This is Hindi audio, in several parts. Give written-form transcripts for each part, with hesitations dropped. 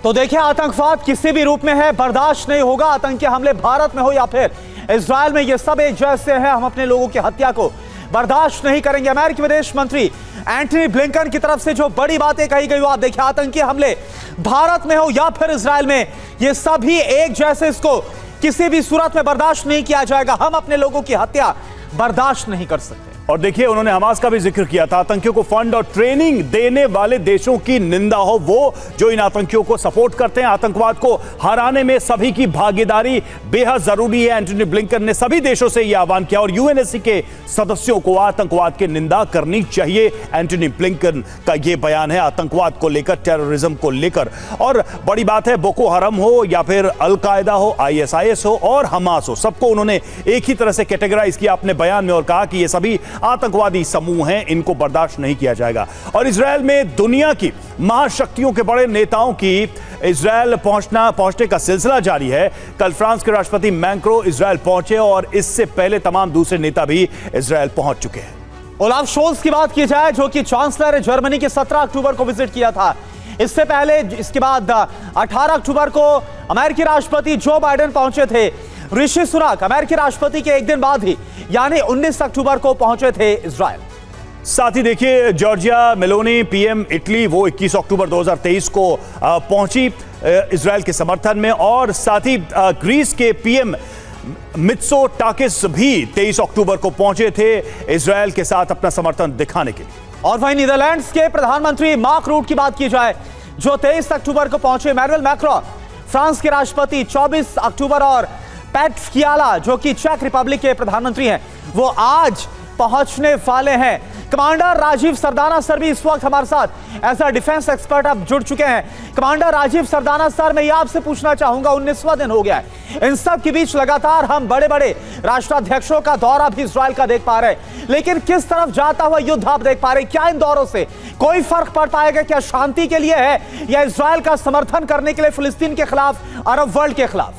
तो देखिए, आतंकवाद किसी भी रूप में है, बर्दाश्त नहीं होगा। आतंकी हमले भारत में हो या फिर इजराइल में, ये सब एक जैसे हैं। हम अपने लोगों की हत्या को बर्दाश्त नहीं करेंगे। अमेरिकी विदेश मंत्री एंटनी ब्लिंकन की तरफ से जो बड़ी बातें कही गई, आप देखिए, आतंकी हमले भारत में हो या फिर इजराइल में, ये सभी एक जैसे, इसको किसी भी सूरत में बर्दाश्त नहीं किया जाएगा। हम अपने लोगों की हत्या बर्दाश्त नहीं कर सकते। और देखिए, उन्होंने हमास का भी जिक्र किया था। आतंकियों को फंड और ट्रेनिंग देने वाले देशों की निंदा हो, वो जो इन आतंकियों को सपोर्ट करते हैं। आतंकवाद को हराने में सभी की भागीदारी बेहद जरूरी है। एंटनी ब्लिंकन ने सभी देशों से यह आह्वान किया और यूएनएससी के सदस्यों को आतंकवाद की निंदा करनी चाहिए। एंटनी ब्लिंकन का यह बयान है आतंकवाद को लेकर, टेररिज्म को लेकर। और बड़ी बात है, बोको हरम हो या फिर अलकायदा हो, ISIS हो और हमास हो, सबको उन्होंने एक ही तरह से कैटेगराइज किया अपने बयान में और कहा कि ये सभी आतंकवादी समूह हैं, इनको बर्दाश्त नहीं किया जाएगा। और इजरायल में दुनिया की महाशक्तियों के बड़े नेताओं की इजरायल पहुंचने का सिलसिला जारी है। कल फ्रांस के राष्ट्रपति मैक्रों इजरायल पहुंचे और इससे पहले तमाम दूसरे नेता भी इजरायल पहुंच चुके हैं। ओलाफ शोल्स की बात की जाए, जो कि चांसलर जर्मनी के 17 अक्टूबर को विजिट किया था। इससे पहले, इसके बाद 18 अक्टूबर को अमेरिकी राष्ट्रपति जो बाइडेन पहुंचे थे। ऋषि सुनक अमेरिकी राष्ट्रपति के एक दिन बाद ही, यानी 19 अक्टूबर को पहुंचे थे इजरायल। साथ ही देखिए, जॉर्जिया मेलोनी PM इटली, वो 21 अक्टूबर 2023 को पहुंची इजरायल के समर्थन में। और साथ ही ग्रीस के PM मित्सोटाकिस भी 23 अक्टूबर को पहुंचे थे इजरायल के साथ अपना समर्थन दिखाने के लिए। और वहीं नीदरलैंड्स के प्रधानमंत्री मार्क रूट की बात की जाए, जो 23 अक्टूबर को पहुंचे। इमैनुअल मैक्रों फ्रांस के राष्ट्रपति 24 अक्टूबर और पैट फियाला, जो कि चेक रिपब्लिक के प्रधानमंत्री हैं, वो आज पहुंचने वाले हैं। कमांडर राजीव सरदाना सर भी इस वक्त हमारे साथ एज अ डिफेंस एक्सपर्ट अब जुड़ चुके हैं। कमांडर राजीव सरदाना सर, मैं ये आपसे पूछना चाहूंगा, 19वां दिन हो गया है, इन सब के बीच लगातार हम बड़े बड़े राष्ट्राध्यक्षों का दौरा भी इजरायल का देख पा रहे हैं, लेकिन किस तरफ जाता हुआ युद्ध आप देख पा रहे हैं? क्या इन दौरों से कोई फर्क पड़ पाएगा? क्या शांति के लिए है या इजरायल का समर्थन करने के लिए फिलिस्तीन के खिलाफ, अरब वर्ल्ड के खिलाफ?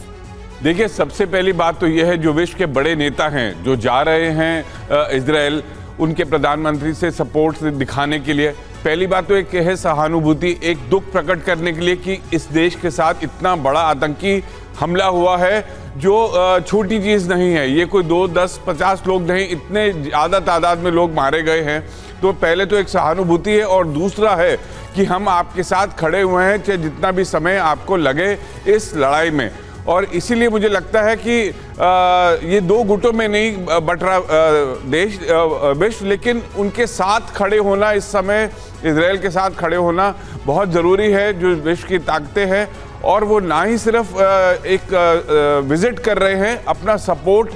देखिए, सबसे पहली बात तो यह है, जो विश्व के बड़े नेता हैं जो जा रहे हैं इजरायल, उनके प्रधानमंत्री से सपोर्ट दिखाने के लिए, पहली बात तो एक है सहानुभूति, एक दुख प्रकट करने के लिए कि इस देश के साथ इतना बड़ा आतंकी हमला हुआ है, जो छोटी चीज़ नहीं है। ये कोई 2, 10, 50 लोग नहीं, इतने ज़्यादा तादाद में लोग मारे गए हैं। तो पहले तो एक सहानुभूति है और दूसरा है कि हम आपके साथ खड़े हुए हैं, चाहे जितना भी समय आपको लगे इस लड़ाई में। और इसीलिए मुझे लगता है कि ये दो गुटों में नहीं बट रहा देश विश्व, लेकिन उनके साथ खड़े होना, इस समय इजराइल के साथ खड़े होना बहुत ज़रूरी है। जो विश्व की ताकतें हैं, और वो ना ही सिर्फ एक विजिट कर रहे हैं, अपना सपोर्ट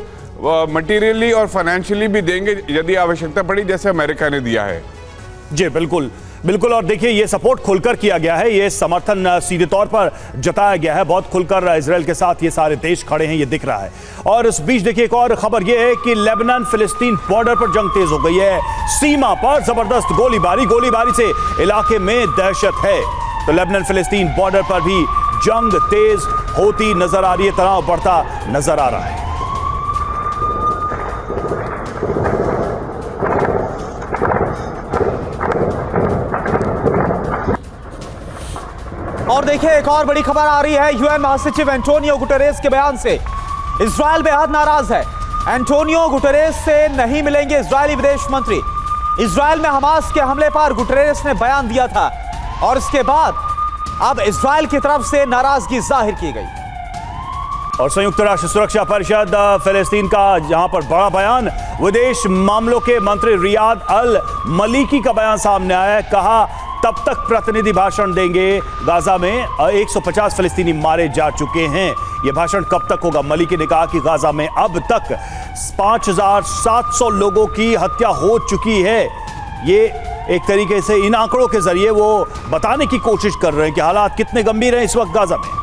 मटेरियली और फाइनेंशियली भी देंगे यदि आवश्यकता पड़ी, जैसे अमेरिका ने दिया है। जी बिल्कुल बिल्कुल। और देखिए, ये सपोर्ट खुलकर किया गया है, ये समर्थन सीधे तौर पर जताया गया है। बहुत खुलकर इजरायल के साथ ये सारे देश खड़े हैं, ये दिख रहा है। और इस बीच देखिए, एक और खबर ये है कि लेबनान फिलिस्तीन बॉर्डर पर जंग तेज हो गई है। सीमा पर जबरदस्त गोलीबारी से इलाके में दहशत है। तो लेबनान फिलिस्तीन बॉर्डर पर भी जंग तेज होती नजर आ रही है, तनाव बढ़ता नजर आ रहा है। और देखिए, एक और बड़ी खबर आ रही है UN महासचिव एंटोनियो गुटेरेस के बयान से। इजरायल बेहद नाराज है। एंटोनियो गुटेरेस से नहीं मिलेंगे इजरायली विदेश मंत्री। इजरायल में हमास के हमले पर गुटेरेस ने बयान दिया था और इसके बाद अब इजरायल की तरफ से नाराजगी जाहिर की गई। और संयुक्त राष्ट्र सुरक्षा परिषद फिलिस्तीन का जहां पर बड़ा बयान, विदेश मामलों के मंत्री रियाद अल मलीकी का बयान सामने आया है। कहा, तब तक प्रतिनिधि भाषण देंगे। गाजा में 150 फिलिस्तीनी मारे जा चुके हैं। यह भाषण कब तक होगा? मलिकी ने कहा कि गाजा में अब तक 5700 लोगों की हत्या हो चुकी है। ये एक तरीके से इन आंकड़ों के जरिए वो बताने की कोशिश कर रहे हैं कि हालात कितने गंभीर हैं इस वक्त गाजा में।